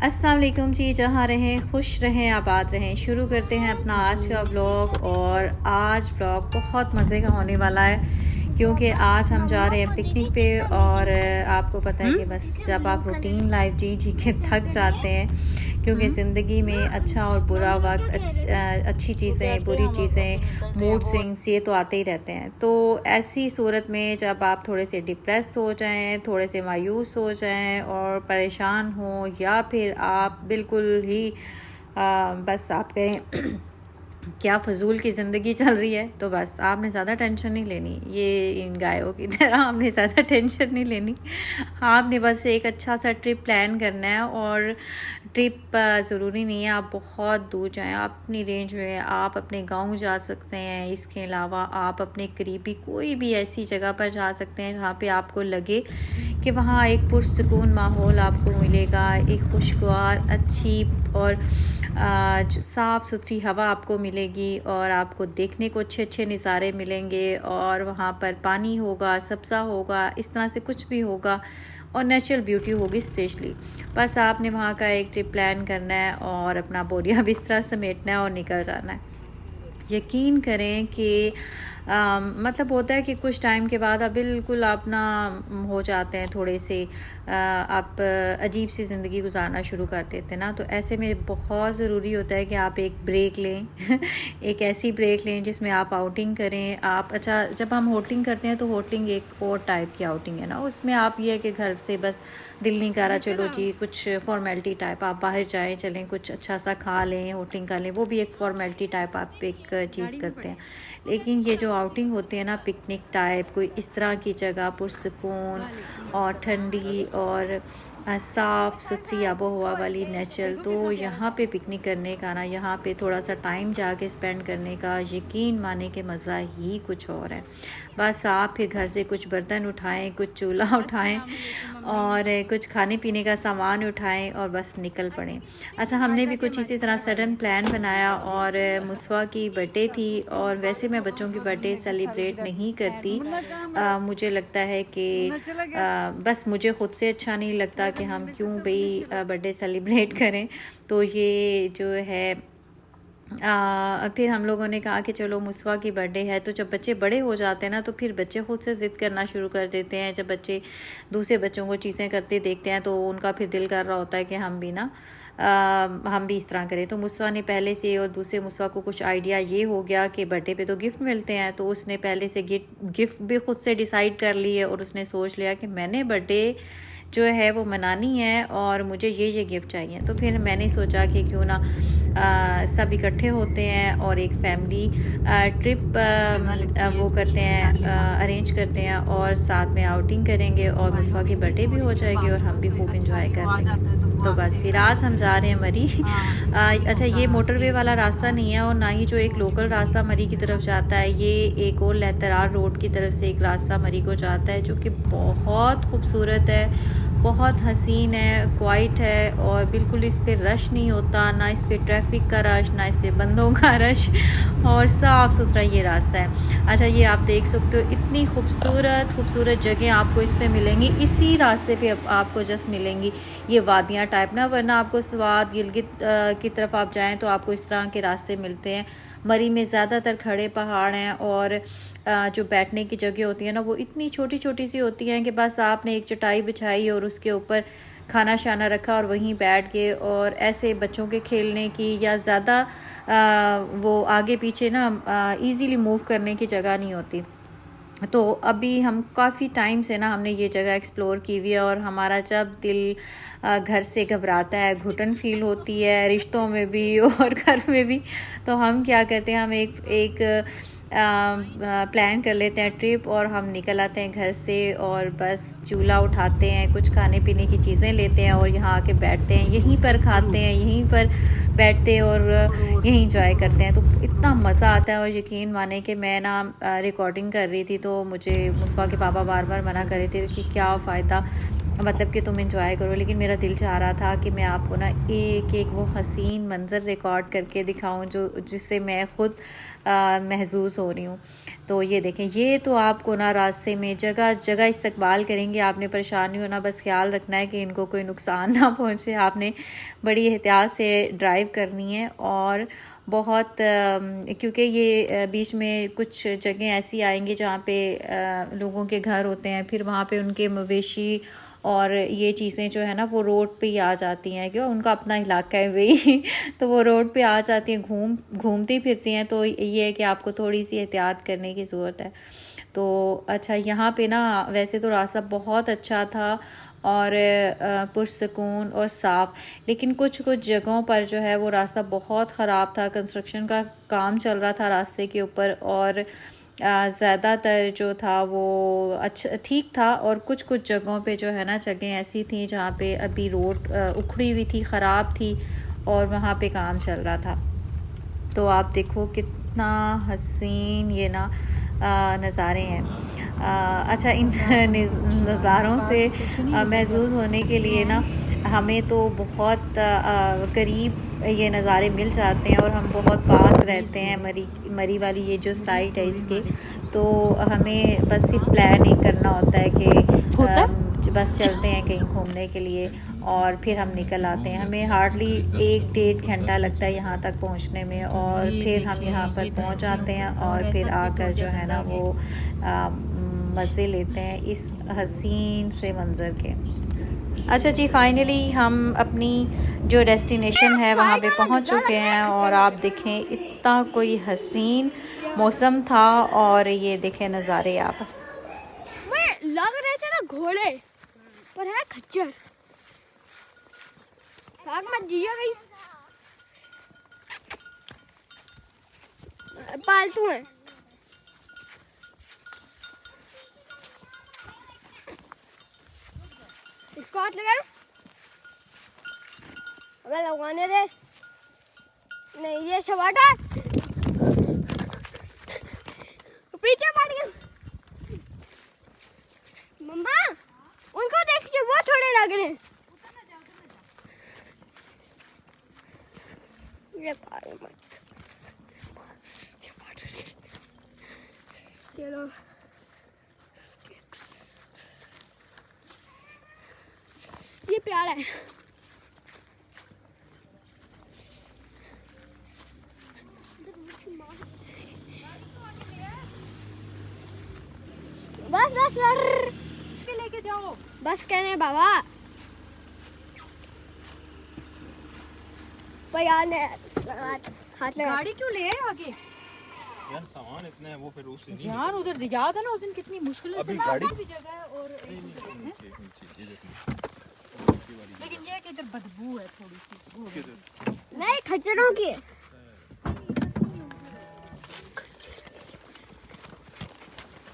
अस्सलाम वालेकुम जी। जहाँ रहें खुश रहें आबाद रहें। शुरू करते हैं अपना आज का व्लॉग। और आज व्लॉग बहुत मज़े का होने वाला है क्योंकि आज हम जा रहे हैं पिकनिक पे। और आपको पता है कि बस जब आप रूटीन लाइफ जी जी के थक जाते हैं क्योंकि ज़िंदगी में अच्छा और बुरा वक्त, अच्छी चीज़ें बुरी चीज़ें, मूड स्विंग्स ये तो आते ही रहते हैं। तो ऐसी सूरत में जब आप थोड़े से डिप्रेस हो जाएं, थोड़े से मायूस हो जाएं और परेशान हो, या फिर आप बिल्कुल ही बस आप कहें क्या फ़जूल की ज़िंदगी चल रही है, तो बस आपने ज़्यादा टेंशन नहीं लेनी। ये इन गायों की तरह आपने ज़्यादा टेंशन नहीं लेनी। आपने बस एक अच्छा सा ट्रिप प्लान करना है। और ट्रिप ज़रूरी नहीं है आप बहुत दूर जाएं। आप अपनी रेंज में आप अपने गांव जा सकते हैं। इसके अलावा आप अपने करीबी कोई भी ऐसी जगह पर जा सकते हैं जहाँ पे आपको लगे कि वहाँ एक पुरसकून माहौल आपको मिलेगा, एक खुशगवार अच्छी और साफ़ सुथरी हवा आपको मिलेगी और आपको देखने को अच्छे अच्छे नज़ारे मिलेंगे। और वहाँ पर पानी होगा, सब्ज़ा होगा, इस तरह से कुछ भी होगा और नेचुरल ब्यूटी होगी स्पेशली। बस आपने वहाँ का एक ट्रिप प्लान करना है और अपना बोरिया बिस्तरा समेटना है और निकल जाना है। यकीन करें कि मतलब होता है कि कुछ टाइम के बाद आप बिल्कुल अपना हो जाते हैं, थोड़े से आप अजीब सी ज़िंदगी गुजारना शुरू कर देते हैं ना। तो ऐसे में बहुत ज़रूरी होता है कि आप एक ब्रेक लें एक ऐसी ब्रेक लें जिसमें आप आउटिंग करें। आप अच्छा, जब हम होटलिंग करते हैं तो होटलिंग एक और टाइप की आउटिंग है ना। उसमें आप ये है कि घर से बस दिल नहीं कर रहा, चलो जी कुछ फॉर्मेलिटी टाइप आप बाहर जाएं, चलें कुछ अच्छा सा खा लें, होटलिंग कर लें, वो भी एक फॉर्मेलिटी टाइप आप एक चीज़ करते हैं। लेकिन ये जो आउटिंग होती है ना पिकनिक टाइप, कोई इस तरह की जगह पुरसकून और ठंडी और साफ़ सुथरी आबो हवा वाली नेचर, तो यहाँ पे पिकनिक करने का ना, यहाँ पे थोड़ा सा टाइम जाके स्पेंड करने का यकीन माने के मज़ा ही कुछ और है। बस आप फिर घर से कुछ बर्तन उठाएं, कुछ चूल्हा उठाएं और कुछ खाने पीने का सामान उठाएं और बस निकल पड़ें। अच्छा, हमने भी कुछ इसी तरह सडन प्लान बनाया। और मुस्वा की बर्थडे थी और वैसे मैं बच्चों की बर्थडे सेलिब्रेट नहीं करती। मुझे लगता है कि बस मुझे ख़ुद से अच्छा नहीं लगता कि हम क्यों भाई बर्थडे सेलिब्रेट करें। तो ये जो है फिर हम लोगों ने कहा कि चलो मुस्वा की बर्थडे है। तो जब बच्चे बड़े हो जाते हैं ना तो फिर बच्चे खुद से ज़िद करना शुरू कर देते हैं। जब बच्चे दूसरे बच्चों को चीज़ें करते देखते हैं तो उनका फिर दिल कर रहा होता है कि हम भी ना हम भी इस तरह करें। तो मुस्वा ने पहले से, और दूसरे मुस्वा को कुछ आइडिया ये हो गया कि बर्थडे पे तो गिफ्ट मिलते हैं, तो उसने पहले से गिफ्ट भी खुद से डिसाइड कर ली है। और उसने सोच लिया कि मैंने बर्थडे जो है वो मनानी है और मुझे ये गिफ्ट चाहिए। तो फिर मैंने सोचा कि क्यों ना सब इकट्ठे होते हैं और एक फैमिली ट्रिप वो करते हैं, अरेंज करते हैं और साथ में आउटिंग करेंगे और मुस्वा की बर्थडे भी हो जाएगी और हम भी खूब इंजॉय करेंगे। तो बस फिर आज हम जा रहे हैं मरी। अच्छा, ये मोटरवे वाला रास्ता नहीं है और ना ही जो एक लोकल रास्ता मरी की तरफ जाता है, ये एक और लहतरार रोड की तरफ से एक रास्ता मरी को जाता है जो कि बहुत खूबसूरत है, बहुत हसीन है, क्वाइट है और बिल्कुल इस पे रश नहीं होता, ना इस पे ट्रैफिक का रश, ना इस पे बंदों का रश, और साफ़ सुथरा ये रास्ता है। अच्छा, ये आप देख सकते हो इतनी खूबसूरत जगह आपको इस पे मिलेंगी। इसी रास्ते पे आपको जस्ट मिलेंगी ये वादियाँ टाइप ना, वरना आपको स्वाद गिलगित की तरफ आप जाएँ तो आपको इस तरह के रास्ते मिलते हैं। मरी में ज़्यादातर खड़े पहाड़ हैं और जो बैठने की जगह होती है ना वो इतनी छोटी छोटी सी होती हैं कि बस आपने एक चटाई बिछाई और उसके ऊपर खाना शाना रखा और वहीं बैठ गए। और ऐसे बच्चों के खेलने की या ज़्यादा वो आगे पीछे ना इजीली मूव करने की जगह नहीं होती। तो अभी हम काफ़ी टाइम से ना हमने ये जगह एक्सप्लोर की हुई है और हमारा जब दिल घर से घबराता है, घुटन फील होती है रिश्तों में भी और घर में भी, तो हम क्या करते हैं, हम एक प्लान कर लेते हैं ट्रिप और हम निकल आते हैं घर से और बस चूल्हा उठाते हैं, कुछ खाने पीने की चीज़ें लेते हैं और यहाँ आके बैठते हैं, यहीं पर खाते हैं, यहीं पर बैठते हैं और यहीं इंजॉय करते हैं। तो इतना मज़ा आता है। और यकीन माने कि मैं ना रिकॉर्डिंग कर रही थी तो मुझे मुस्वा के पापा बार बार मना कर रहे थे कि क्या फ़ायदा, मतलब कि तुम एंजॉय करो, लेकिन मेरा दिल चाह रहा था कि मैं आपको ना एक एक वो हसीन मंज़र रिकॉर्ड करके दिखाऊं जो जिससे मैं ख़ुद महसूस हो रही हूँ। तो ये देखें, ये तो आपको ना रास्ते में जगह जगह इस्तकबाल करेंगे। आपने परेशान नहीं होना, बस ख्याल रखना है कि इनको कोई नुकसान ना पहुँचे। आपने बड़ी एहतियात से ड्राइव करनी है। और बहुत क्योंकि ये बीच में कुछ जगह ऐसी आएंगी जहाँ पे लोगों के घर होते हैं, फिर वहाँ पे उनके मवेशी और ये चीज़ें जो है ना वो रोड पे ही आ जाती हैं, क्यों उनका अपना इलाका है भाई तो वो रोड पे आ जाती हैं, घूमती फिरती हैं। तो ये है कि आपको थोड़ी सी एहतियात करने की ज़रूरत है। तो अच्छा, यहाँ पे ना वैसे तो रास्ता बहुत अच्छा था और पुरसकून और साफ़, लेकिन कुछ कुछ जगहों पर जो है वो रास्ता बहुत ख़राब था। कंस्ट्रक्शन का काम चल रहा था रास्ते के ऊपर, और ज़्यादातर जो था वो अच्छा ठीक था, और कुछ कुछ जगहों पे जो है ना जगह ऐसी थी जहाँ पे अभी रोड उखड़ी हुई थी, ख़राब थी, और वहाँ पे काम चल रहा था। तो आप देखो कितना हसीन ये ना नज़ारे हैं। अच्छा, इन नज़ारों से महसूस होने के लिए ना हमें तो बहुत करीब ये नज़ारे मिल जाते हैं, और हम बहुत पास रहते हैं मरी वाली ये जो साइट है इसके। तो हमें बस सिर्फ प्लान ही करना होता है कि बस चलते हैं कहीं घूमने के लिए, और फिर हम निकल आते हैं। हमें हार्डली 1-1.5 घंटा लगता है यहाँ तक पहुँचने में, और फिर हम यहाँ पर पहुँच जाते हैं, और फिर आकर जो है ना वो मज़े लेते हैं इस हसीन से मंज़र के। अच्छा जी, फाइनली हम अपनी जो डेस्टिनेशन है वहाँ पे पहुँच चुके हैं, और आप देखें इतना कोई हसीन मौसम था, और ये देखें नज़ारे आप। लग रहे थे ना घोड़े, पर है खच्चर। भाग मत जियो गई, पालतू है। इसको हाथ लगा, अबे लगवाने दे। नहीं, ये शवाटा पीछे पड़ गया। मम्मा उनको देखिए, वो थोड़े लग रहे हैं। ये चलो, ये प्यारा है। बस बस लेके जाओ, बस कहने बाबा हाथ लगा। गाड़ी क्यों ले आए आगे यार? सामान इतना है वो, फिर उससे नहीं यार उधर याद है ना उस दिन कितनी मुश्किल अभी गाड़ी भी जगह है, और लेकिन ये कि इधर बदबू है थोड़ी सी। नहीं, खच्चरों की।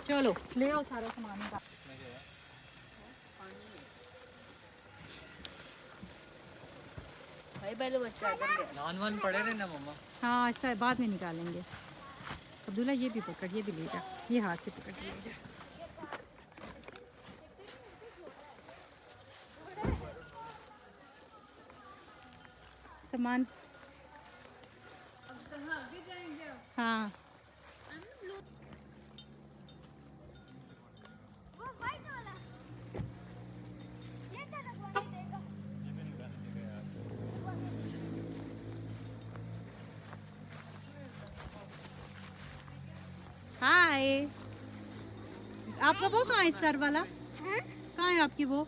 चलो ले आओ सारा सामान का। भाई पहले बच्चा नान वान पड़े रहे ना मम्मा। हाँ, ऐसा बाद में निकालेंगे। अब्दुल्ला ये भी पकड़, ये भी ले जा, ये हाथ से पकड़ ले जा। सामान हाँ, हाय। आपका वो कहाँ है, सर वाला कहाँ है आपकी? वो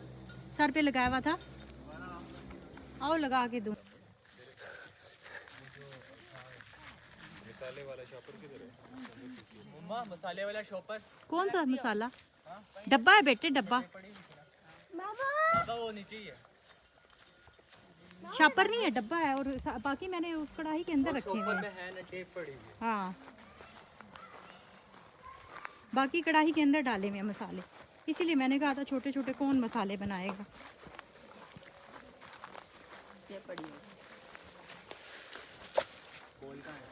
सर पे लगाया हुआ था, आओ लगा के दूँ। मसाले वाला शॉपर किधर है? मम्मा मसाले वाला शॉपर कौन सा मसाला? डब्बा है बेटे, डब्बा। पापा वो नीचे ही है। शॉपर नहीं है, डब्बा है, और बाकी मैंने उस कढ़ाई के अंदर रखे हुए शॉपर हैं। में है ना, टेप पड़ी हुई है। हाँ, बाकी कढ़ाई के अंदर डाले हुए मसाले, इसीलिए मैंने कहा था छोटे छोटे कौन मसाले बनाएगा। टेप पड़ी हुई है। कोल का है।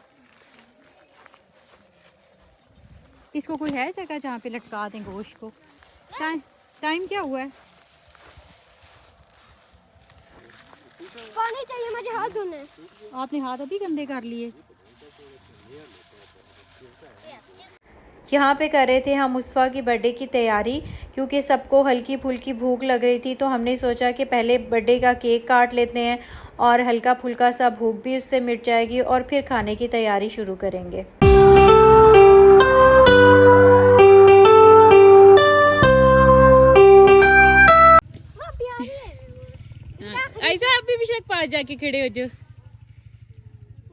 इसको कोई है जगह जहाँ पे लटका दें गोश्त को? टाइम टाइम क्या हुआ है? पानी चाहिए मुझे हाथ धोने। आपने हाथ अभी गंदे कर लिए। यहाँ पे कर रहे थे हम मुस्फा की बर्थडे की तैयारी, क्योंकि सबको हल्की फुल्की भूख लग रही थी, तो हमने सोचा कि पहले बर्थडे का केक काट लेते हैं और हल्का फुल्का सा भूख भी उससे मिट जाएगी और फिर खाने की तैयारी शुरू करेंगे। ऐसा आप भी बेशक पास जाके खड़े हो जो।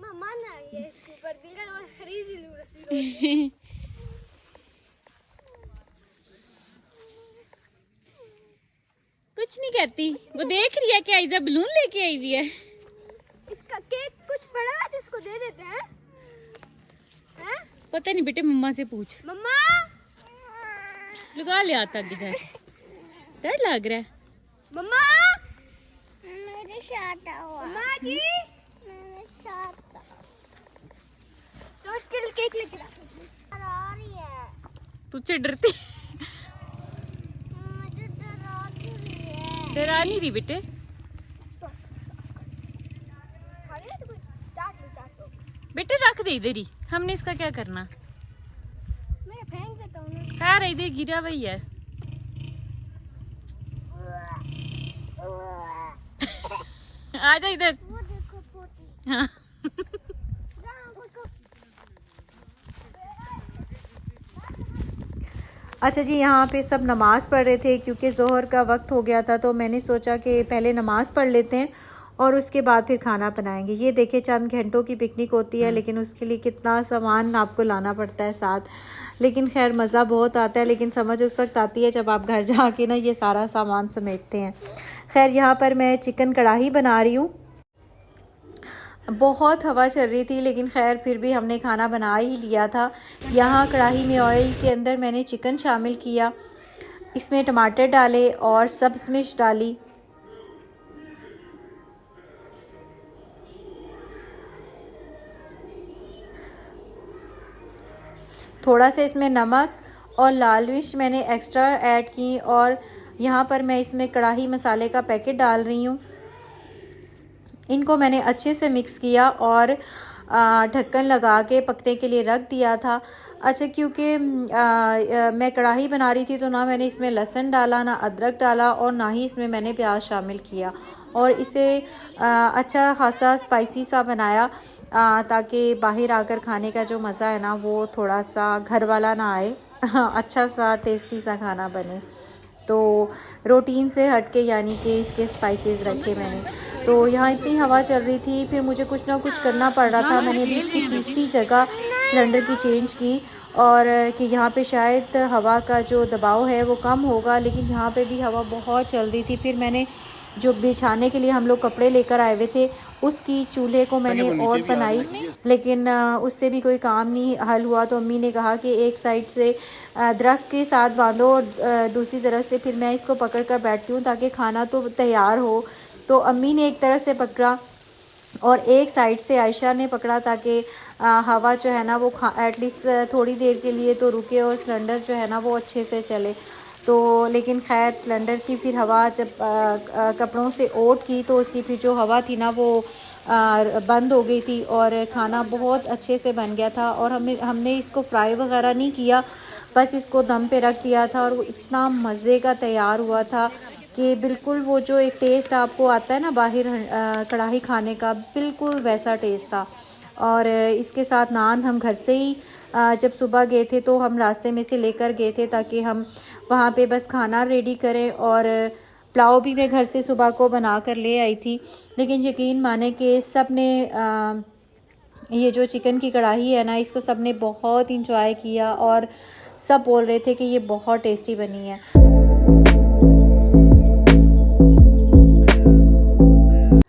मम्मा ना ये इसके ऊपर दिल और खरीद लूं। कुछ नहीं कहती, वो देख रही है कि आइजा बलून लेके आई हुई है। इसका केक कुछ बड़ा है तो इसको दे देते हैं। हैं? पता नहीं बेटे, मम्मा से पूछ। मम्मा लगा ले आता आगे जाके, डर लग रहा है। मम्मा मेरे साथ आओ। मम्मा जी मेरे साथ तो इसके लिए केक लेके आ रही है। तुझसे डरती? मुझे डरा रही है। डरा नहीं रही बेटे। बेटे रख दे इधर ही, हमने इसका क्या करना। मैं फेंक देता हूँ ना। खैर इधर गिरा वही है। आ जा इधर। वो देखो पोती। हाँ। अच्छा जी, यहाँ पे सब नमाज़ पढ़ रहे थे, क्योंकि ज़ोहर का वक्त हो गया था, तो मैंने सोचा कि पहले नमाज़ पढ़ लेते हैं और उसके बाद फिर खाना बनाएंगे। ये देखे चंद घंटों की पिकनिक होती है, लेकिन उसके लिए कितना सामान आपको लाना पड़ता है साथ। लेकिन खैर मज़ा बहुत आता है, लेकिन समझ उस वक्त आती है जब आप घर जाके ना ये सारा सामान समेटते हैं। खैर यहाँ पर मैं चिकन कढ़ाई बना रही हूँ। बहुत हवा चल रही थी, लेकिन खैर फिर भी हमने खाना बना ही लिया था। यहाँ कढ़ाई में ऑयल के अंदर मैंने चिकन शामिल किया, इसमें टमाटर डाले और सब्ज़ मिर्च डाली। थोड़ा सा इसमें नमक और लाल मिर्च मैंने एक्स्ट्रा ऐड की, और यहाँ पर मैं इसमें कढ़ाई मसाले का पैकेट डाल रही हूँ। इनको मैंने अच्छे से मिक्स किया और ढक्कन लगा के पकने के लिए रख दिया था। अच्छा, क्योंकि मैं कढ़ाई बना रही थी तो ना मैंने इसमें लहसुन डाला, ना अदरक डाला, और ना ही इसमें मैंने प्याज शामिल किया, और इसे अच्छा खासा स्पाइसी सा बनाया, ताकि बाहर आकर खाने का जो मज़ा है ना वो थोड़ा सा घर वाला ना आए, अच्छा सा टेस्टी सा खाना बने। तो रूटीन से हट के यानी कि इसके स्पाइसेस रखे मैंने। तो यहाँ इतनी हवा चल रही थी, फिर मुझे कुछ ना कुछ करना पड़ रहा था। मैंने अभी इसकी तीसरी जगह सिलेंडर की चेंज की, और कि यहाँ पे शायद हवा का जो दबाव है वो कम होगा, लेकिन यहाँ पे भी हवा बहुत चल रही थी। फिर मैंने जो बिछाने के लिए हम लोग कपड़े लेकर आए हुए थे उसकी चूल्हे को मैंने और बनाई, लेकिन उससे भी कोई काम नहीं हल हुआ। तो अम्मी ने कहा कि एक साइड से दरख्त के साथ बांधो और दूसरी तरफ से फिर मैं इसको पकड़ कर बैठती हूँ ताकि खाना तो तैयार हो। तो अम्मी ने एक तरफ से पकड़ा और एक साइड से आयशा ने पकड़ा, ताकि हवा जो है ना वो एटलीस्ट थोड़ी देर के लिए तो रुके और सिलेंडर जो है ना वो अच्छे से चले। तो लेकिन खैर सिलेंडर की फिर हवा जब कपड़ों से ओट की तो उसकी फिर जो हवा थी ना वो बंद हो गई थी, और खाना बहुत अच्छे से बन गया था। और हमने इसको फ्राई वगैरह नहीं किया, बस इसको दम पे रख दिया था, और वो इतना मज़े का तैयार हुआ था कि बिल्कुल वो जो एक टेस्ट आपको आता है ना बाहर कढ़ाई खाने का, बिल्कुल वैसा टेस्ट था। और इसके साथ नान हम घर से ही जब सुबह गए थे तो हम रास्ते में से लेकर गए थे, ताकि हम वहाँ पे बस खाना रेडी करें। और पुलाव भी मैं घर से सुबह को बना कर ले आई थी, लेकिन यकीन माने कि सब ने ये जो चिकन की कढ़ाई है ना इसको सब ने बहुत इंजॉय किया, और सब बोल रहे थे कि ये बहुत टेस्टी बनी है।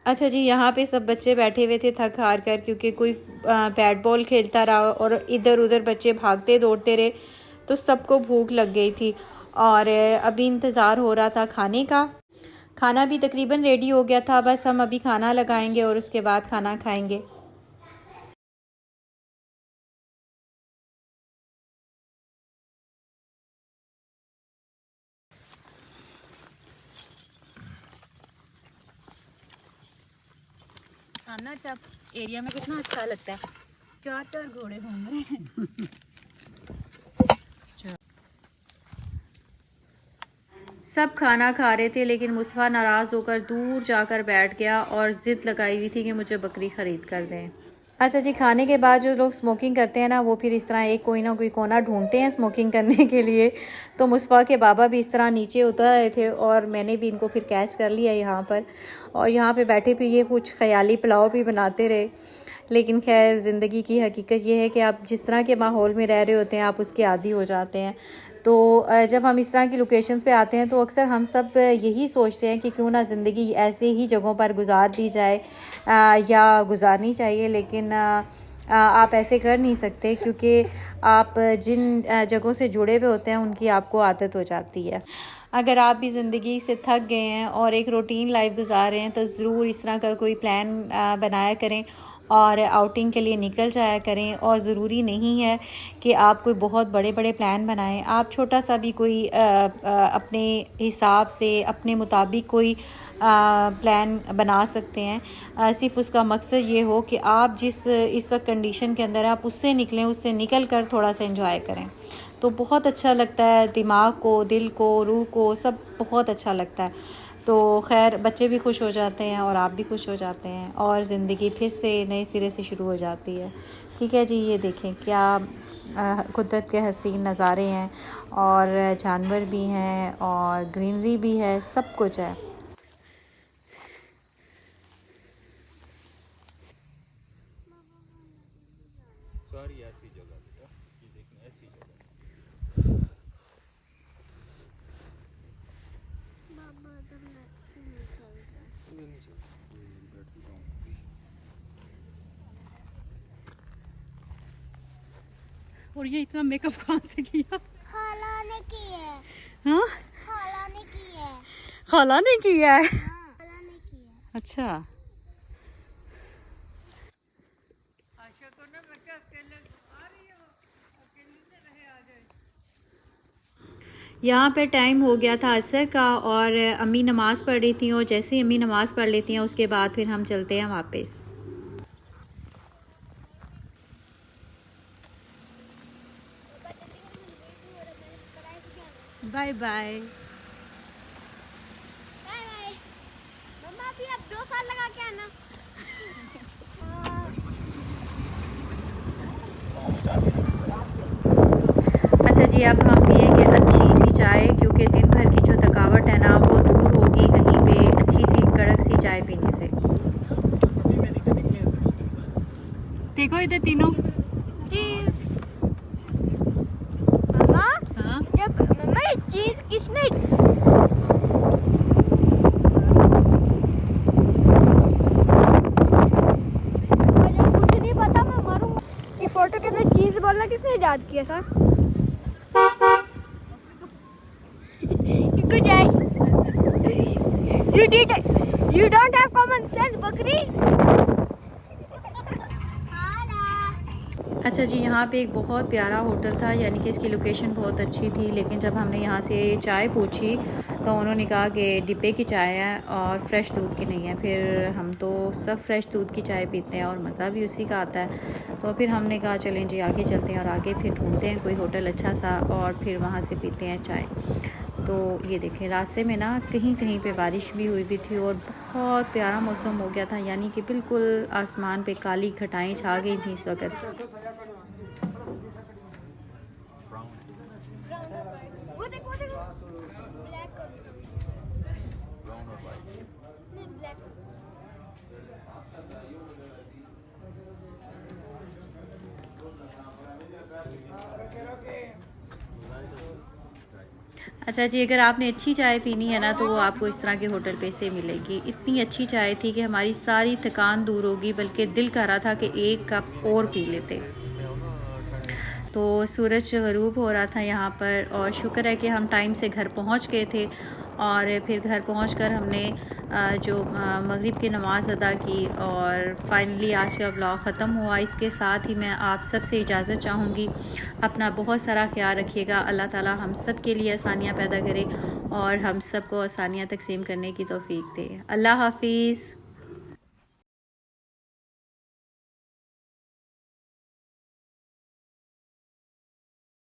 अच्छा जी, यहाँ पे सब बच्चे बैठे हुए थे थक हार कर, क्योंकि कोई बैट बॉल खेलता रहा और इधर उधर बच्चे भागते दौड़ते रहे, तो सबको भूख लग गई थी। और अभी इंतज़ार हो रहा था खाने का। खाना भी तकरीबन रेडी हो गया था, बस हम अभी खाना लगाएंगे और उसके बाद खाना खाएंगे। आना सब एरिया में कितना अच्छा लगता है, 4 घोड़े घूम रहे हैं। सब खाना खा रहे थे लेकिन मुस्तफ़ा नाराज़ होकर दूर जाकर बैठ गया और ज़िद लगाई हुई थी कि मुझे बकरी ख़रीद कर दें। अच्छा जी, खाने के बाद जो लोग स्मोकिंग करते हैं ना, वो फिर इस तरह एक कोई ना कोई कोना ढूंढते हैं स्मोकिंग करने के लिए। तो मुस्तफ़ा के बाबा भी इस तरह नीचे उतर रहे थे और मैंने भी इनको फिर कैच कर लिया यहाँ पर, और यहाँ पे बैठे फिर ये कुछ ख़याली पुलाव भी बनाते रहे। लेकिन खैर ज़िंदगी की हकीकत ये है कि आप जिस तरह के माहौल में रह रहे होते हैं आप उसके आदी हो जाते हैं। तो जब हम इस तरह की लोकेशंस पे आते हैं तो अक्सर हम सब यही सोचते हैं कि क्यों ना ज़िंदगी ऐसे ही जगहों पर गुजार दी जाए या गुजारनी चाहिए, लेकिन आप ऐसे कर नहीं सकते क्योंकि आप जिन जगहों से जुड़े हुए होते हैं उनकी आपको आदत हो जाती है। अगर आप भी ज़िंदगी से थक गए हैं और एक रूटीन लाइफ गुजार रहे हैं तो ज़रूर इस तरह का कोई प्लान बनाया करें और आउटिंग के लिए निकल जाया करें। और ज़रूरी नहीं है कि आप कोई बहुत बड़े बड़े प्लान बनाएं, आप छोटा सा भी कोई अपने हिसाब से अपने मुताबिक कोई प्लान बना सकते हैं। सिर्फ उसका मकसद ये हो कि आप जिस इस वक्त कंडीशन के अंदर आप उससे निकलें, उससे निकल कर थोड़ा सा एंजॉय करें तो बहुत अच्छा लगता है। दिमाग को, दिल को, रूह को सब बहुत अच्छा लगता है। तो खैर बच्चे भी खुश हो जाते हैं और आप भी खुश हो जाते हैं और ज़िंदगी फिर से नए सिरे से शुरू हो जाती है। ठीक है जी, ये देखें क्या कुदरत के हसीन नज़ारे हैं और जानवर भी हैं और ग्रीनरी भी है, सब कुछ है। सारी ऐसी जगह बेटा, ये देखना ऐसी जगह। और ये इतना मेकअप कहाँ से किया? खाला ने की है। हाँ, खाला ने की है। खाला ने किया है। हाँ, खाला ने की है। अच्छा, यहाँ पर टाइम हो गया था असर का और अम्मी नमाज़ पढ़ रही थी, और जैसे ही अम्मी नमाज़ पढ़ लेती हैं उसके बाद फिर हम चलते हैं वापस। Bye bye. Bye bye. Mama भी अब 2 साल लगा के आना। अच्छा जी, अब हम पिएंगे अच्छी सी चाय क्योंकि दिन भर की जो थकावट है ना वो दूर होगी कहीं पे अच्छी सी कड़क सी चाय पीने से। देखो इधर तीनों। चीज। मम्मा, हाँ, जब मम्मा ये चीज किसने मुझे कुछ नहीं पता, मैं मरूंगा। ये फोटो के अंदर चीज बोलना किसने याद किया था? कुछ है। You don't have common sense, बकरी। अच्छा जी, यहाँ पे एक बहुत प्यारा होटल था, यानी कि इसकी लोकेशन बहुत अच्छी थी, लेकिन जब हमने यहाँ से चाय पूछी तो उन्होंने कहा कि डिब्बे की चाय है और फ्रेश दूध की नहीं है। फिर हम तो सब फ्रेश दूध की चाय पीते हैं और मज़ा भी उसी का आता है। तो फिर हमने कहा चलें जी आगे चलते हैं और आगे फिर ढूंढते हैं कोई होटल अच्छा सा और फिर वहाँ से पीते हैं चाय। तो ये देखें रास्ते में ना कहीं कहीं पे बारिश भी हुई थी और बहुत प्यारा मौसम हो गया था, यानी कि बिल्कुल आसमान पे काली घटाएं छा गई थी इस वक्त। वो देखो ब्लैक ब्लैक। अच्छा जी, अगर आपने अच्छी चाय पीनी है ना तो वो आपको इस तरह के होटल पे से मिलेगी। इतनी अच्छी चाय थी कि हमारी सारी थकान दूर होगी, बल्कि दिल कर रहा था कि एक कप और पी लेते। तो सूरज गरूब हो रहा था यहाँ पर और शुक्र है कि हम टाइम से घर पहुँच गए थे। और फिर घर पहुंचकर हमने जो मगरिब की नमाज़ अदा की और फाइनली आज का व्लॉग ख़त्म हुआ। इसके साथ ही मैं आप सब से इजाज़त चाहूँगी। अपना बहुत सारा ख्याल रखिएगा। अल्लाह ताला हम सब के लिए आसानियाँ पैदा करे और हम सब को आसानियाँ तकसीम करने की तौफीक दे। अल्लाह हाफिज़।